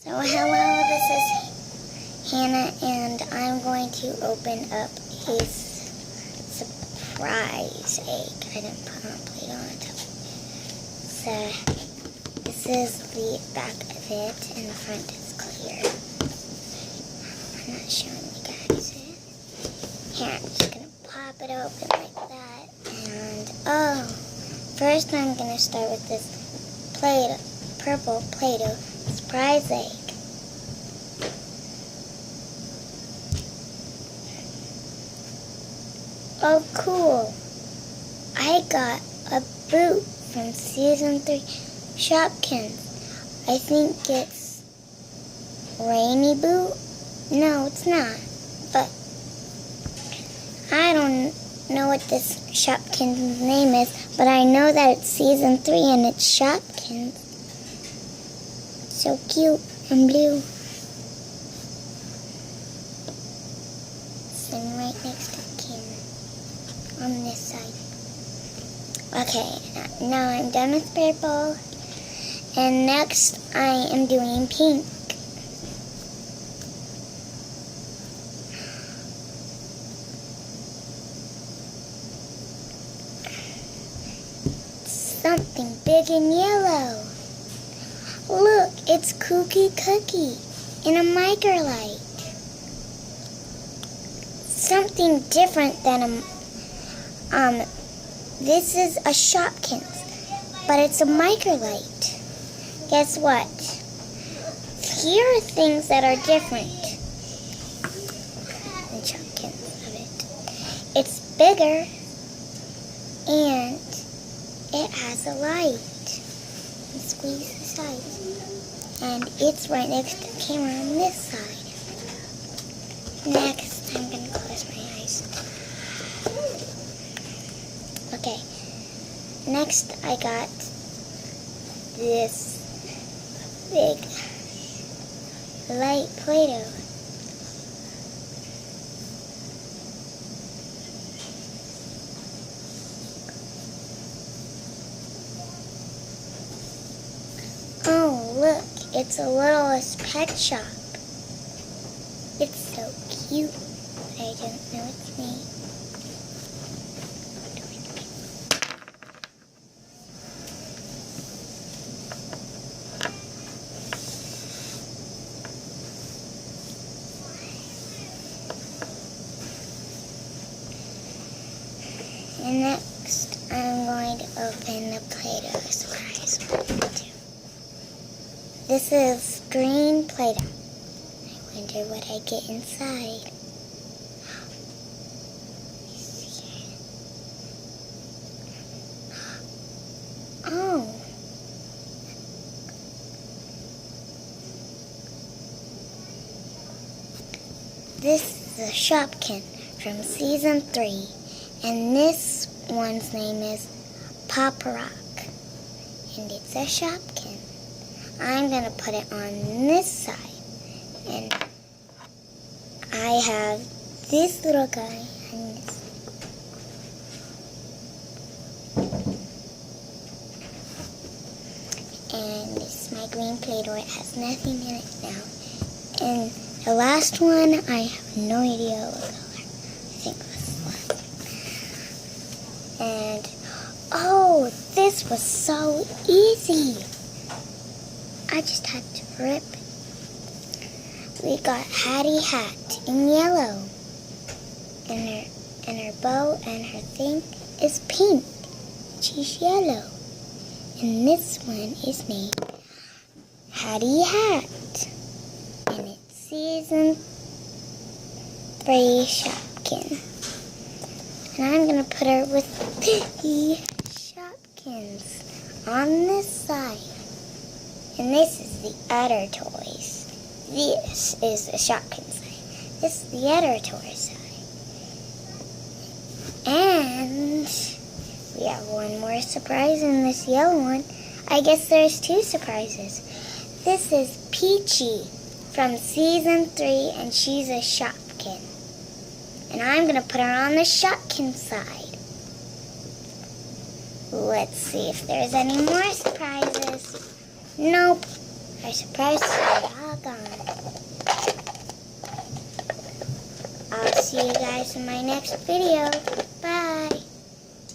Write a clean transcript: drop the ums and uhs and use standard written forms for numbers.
So hello, this is Hannah, and I'm going to open up his surprise egg. I didn't put on Play-Doh on top. So this is the back of it, and the front is clear. I'm not showing you guys it. Here, I'm just going to pop it open like that. And first I'm going to start with this Play-Doh, purple Play-Doh surprise egg. Oh, cool. I got a boot from Season 3 Shopkins. I think it's Rainy Boot. No, it's not. But I don't know what this Shopkins name is, but I know that it's Season 3 and it's Shopkins. So cute and blue. Sitting right next to the camera on this side. Okay, now I'm done with purple. And next I am doing pink. Something big and yellow. Look, it's Cookie in a microlight. Something different than this is a Shopkins, but it's a microlight. Guess what? Here are things that are different than Shopkins of it. It's bigger and it has a light. Squeeze the sides. And it's right next to the camera on this side. Next, I'm going to close my eyes. Okay. Next, I got this big light Play-Doh. Oh, look, it's a littlest pet shop. It's so cute. I don't know it's me. And next, I'm going to open the Play-Doh surprise one too. This is green Play-Doh. I wonder what I get inside. Oh. This is a Shopkin from Season 3. And this one's name is Pop Rock. And it's a Shopkin. I'm going to put it on this side. And I have this little guy on this. And this is my green Play-Doh. It has nothing in it now. And the last one, I have no idea what color. I think this one. And, oh, this was so easy. I just had to rip it. We got Hattie Hat in yellow. And her bow and her thing is pink. She's yellow. And this one is named Hattie Hat. And it's Season 3 Shopkin. And I'm going to put her with the Shopkins on this side. And this is the other toys. This is the Shopkins side. This is the other toy side. And we have one more surprise in this yellow one. I guess there's two surprises. This is Peachy from Season 3, and she's a Shopkin. And I'm going to put her on the Shopkin side. Let's see if there's any more surprises. Nope. Our surprise are all gone. I'll see you guys in my next video. Bye.